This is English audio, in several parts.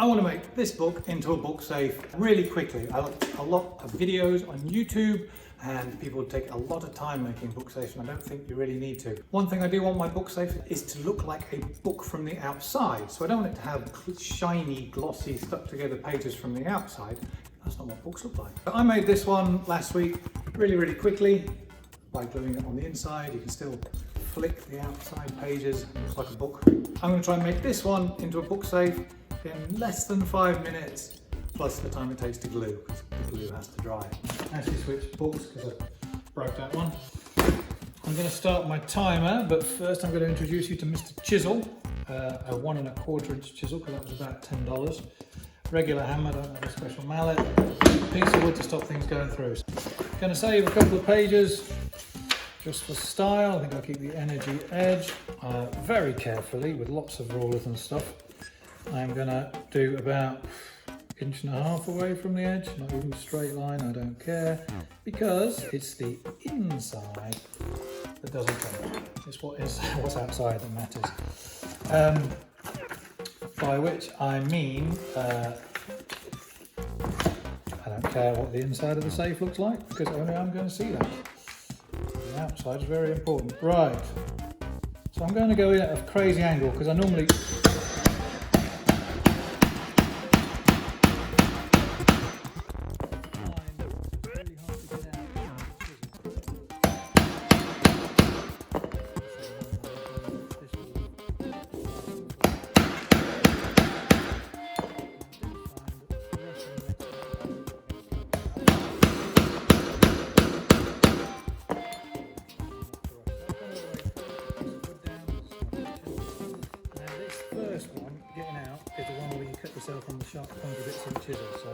I want to make this book into a book safe really quickly. I looked a lot of videos on YouTube and people take a lot of time making book safes, and I don't think you really need to. One thing I do want my book safe is to look like a book from the outside. So I don't want it to have shiny, glossy, stuck together pages from the outside. That's not what books look like. But I made this one last week really quickly by gluing it on the inside. You can still flick the outside pages, it looks like a book. I'm going to try and make this one into a book safe in less than 5 minutes, plus the time it takes to glue, because the glue has to dry. Actually switched books because I broke that one. I'm going to start my timer, but first I'm going to introduce you to Mr. Chisel, a 1 1/4 inch chisel, because that was about $10. Regular hammer, don't have a special mallet, piece of wood to stop things going through. Going to save a couple of pages just for style. I think I'll keep the energy edge very carefully with lots of rulers and stuff. I'm going to do about 1.5 inches away from the edge, not even a straight line, I don't care, because it's the inside that doesn't count. It's what's outside that matters. By which I mean, I don't care what the inside of the safe looks like, because only I'm going to see that. The outside is very important. Right, so I'm going to go in at a crazy angle, because I normally yourself on the sharp pointy bits of the chisel, so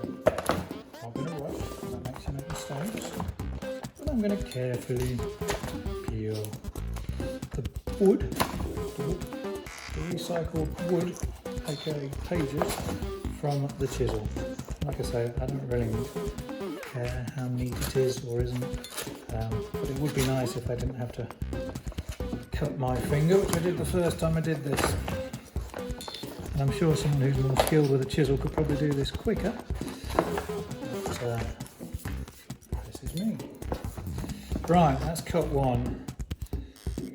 I'm going to rush because that makes you make mistakes, but I'm going to carefully peel the wood, the recycled wood, aka pages, from the chisel. Like I say, I don't really care how neat it is or isn't, but it would be nice if I didn't have to cut my finger, which I did the first time I did this. And I'm sure someone who's more skilled with a chisel could probably do this quicker. But, this is me. Right, that's cut one.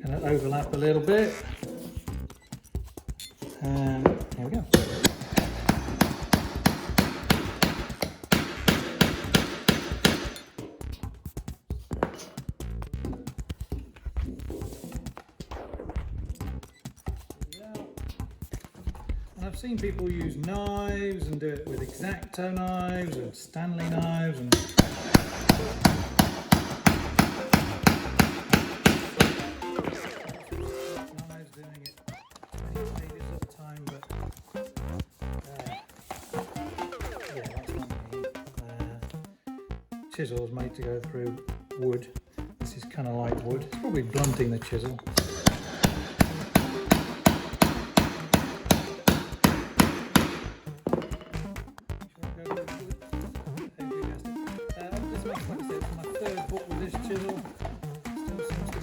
Going to overlap a little bit. And here we go. I've seen people use knives and do it with X-Acto knives and Stanley knives and knives doing it 20 pages at a time, but yeah, that's not me. Chisel is made to go through wood. This is kind of like wood. It's probably blunting the chisel.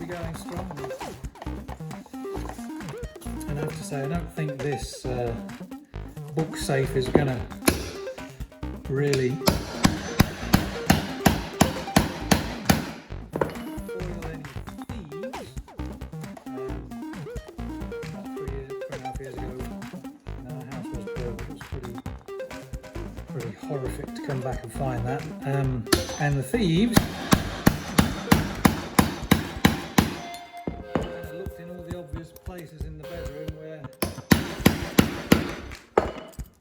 Going strong. And I have to say, I don't think this book safe is going to really foil any thieves. About 3.5 years ago, when our house was built, it was pretty horrific to come back and find that. And the thieves places in the bedroom where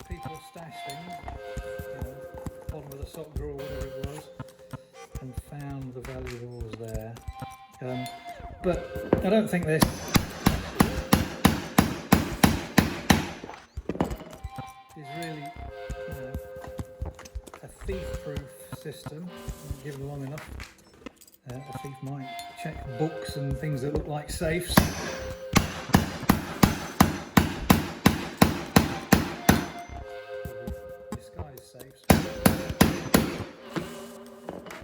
people stash things, bottom of the sock drawer, whatever it was, and found the valuables there. But I don't think this is really a thief-proof system. Given long enough, a thief might check books and things that look like safes. Safes,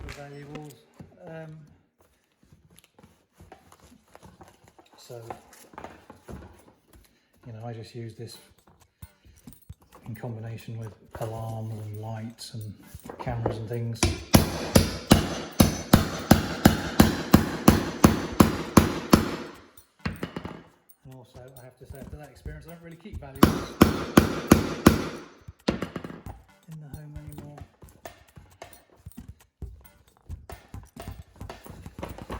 valuables. So, I just use this in combination with alarms and lights and cameras and things. And also, I have to say, after that experience, I don't really keep valuables in the home anymore.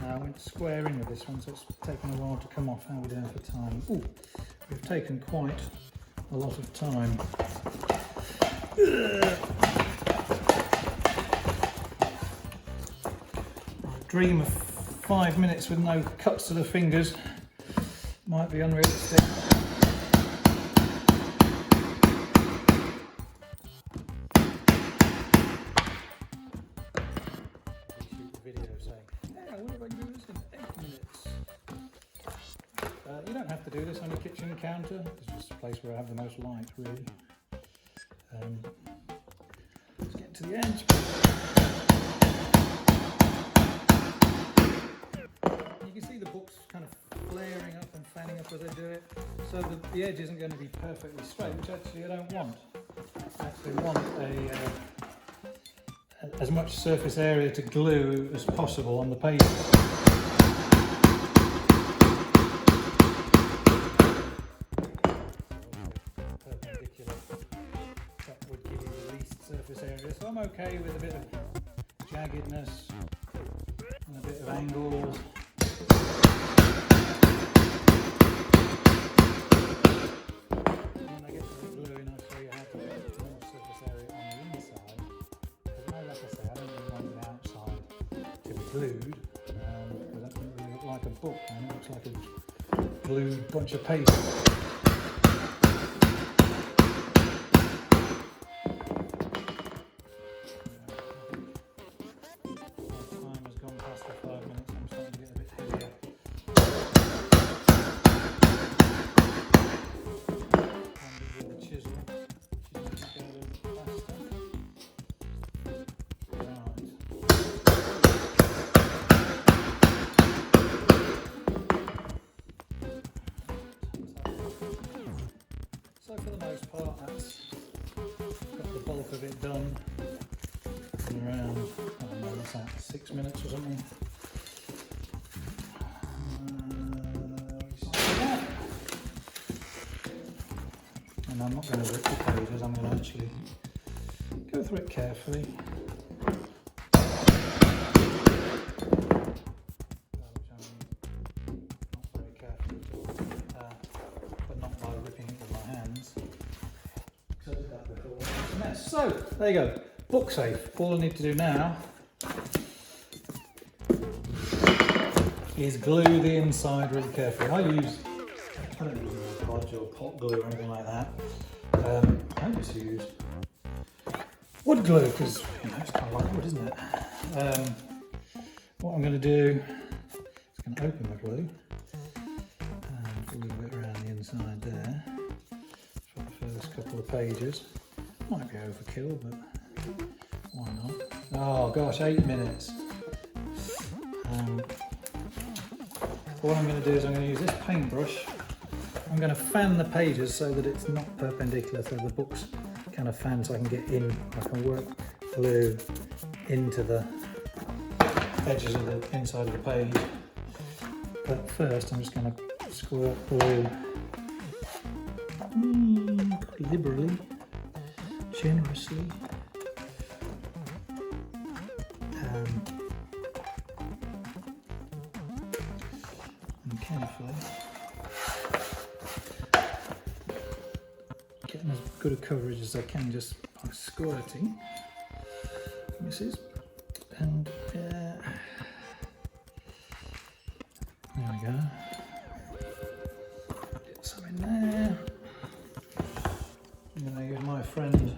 Now I went square in with this one, so it's taken a while to come off. How are we doing for time? Ooh, we've taken quite a lot of time. Dream of 5 minutes with no cuts to the fingers might be unrealistic. Shoot the video saying, "Yeah, what if I can do this in 8 minutes?" You don't have to do this on your kitchen counter. It's just a place where I have the most light, really. Let's get to the edge. You can see the book's kind of flaring up and fanning up as I do it, so that the edge isn't going to be perfectly straight, which actually I don't want. I actually want as much surface area to glue as possible on the pages. Perpendicular, that would give you the least surface area, so I'm okay with a bit of jaggedness and a bit of angles. When I get to the gluing, I'll show you how to get more surface area on the inside. Because like I say, I don't really want the outside to be glued, because that doesn't really look like a book, and it looks like a glued bunch of paper. So for the most part, that's got the bulk of it done in around, I don't know, what's that, 6 minutes or something. And I'm not going to rip the pages, I'm going to actually go through it carefully. So, there you go, book safe. All I need to do now is glue the inside really carefully. I don't use podge or pot glue or anything like that. I just use wood glue because it's kind of like wood, isn't it? What I'm going to do is going to open the glue and glue it around the inside there for the first couple of pages. Might be overkill, but why not? Oh gosh, 8 minutes. What I'm going to do is I'm going to use this paintbrush. I'm going to fan the pages so that it's not perpendicular, so the book's kind of fan, so I can get in, I can work glue into the edges of the inside of the page. But first I'm just going to squirt glue liberally. Generously and carefully, getting as good a coverage as I can just by squirting. Misses, and there we go. Get some in there. I'm going to use my friend.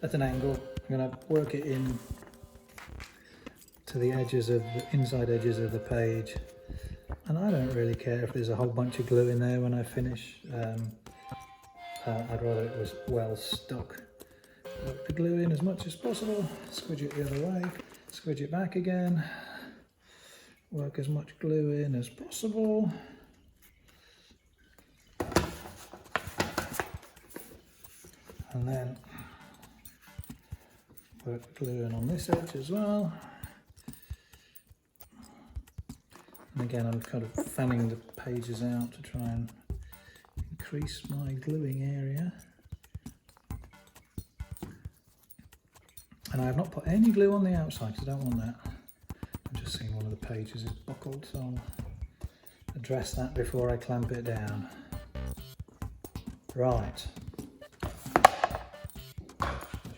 At an angle, I'm going to work it in to the edges of the inside edges of the page, and I don't really care if there's a whole bunch of glue in there when I finish. I'd rather it was well stuck. Work the glue in as much as possible, squidge it the other way, squidge it back again, work as much glue in as possible. and then put glue in on this edge as well. And again, I'm kind of fanning the pages out to try and increase my gluing area. And I have not put any glue on the outside because I don't want that. I'm just seeing one of the pages is buckled, so I'll address that before I clamp it down. Right.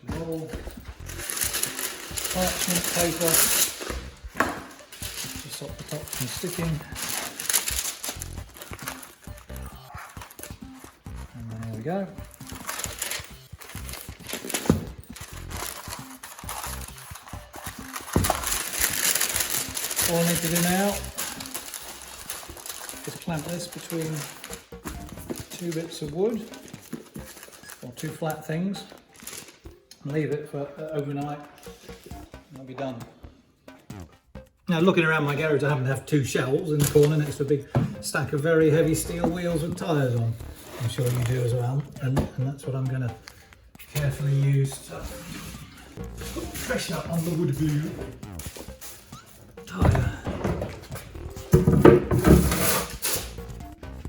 Roll parchment paper to stop the top from sticking. And there we go. All I need to do now is clamp this between two bits of wood or two flat things and leave it for overnight and I'll be done. Now, looking around my garage, I happen to have two shelves in the corner next to a big stack of very heavy steel wheels with tyres on. I'm sure you do as well, and that's what I'm going to carefully use to put pressure on the wood glue tyre.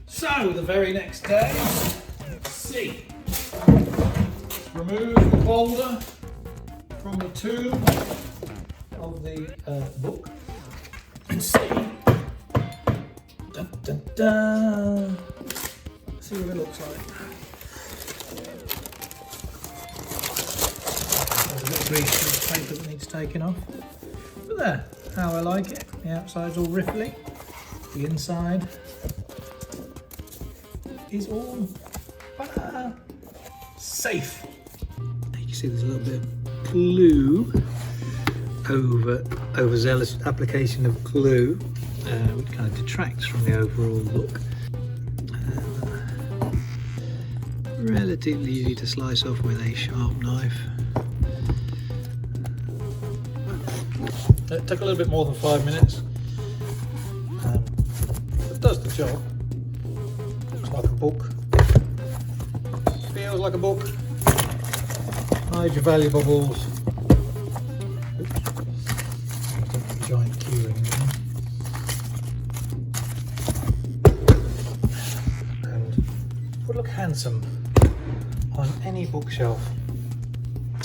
So the very next day, let's see, remove the boulder from the tomb of the book and see, dun, dun, dun. See what it looks like. There's a bit of grease on the paper that needs taking off, but there, how I like it. The outside's all riffly, the inside is all safe. You can see there's a little bit of glue, overzealous application of glue, which kind of detracts from the overall look. Relatively easy to slice off with a sharp knife. It took a little bit more than 5 minutes. It does the job. Looks like a book. Feels like a book. Hide your valuables. Giant keyring again. And would look handsome on any bookshelf.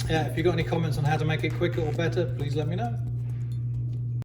Yeah, if you've got any comments on how to make it quicker or better, please let me know.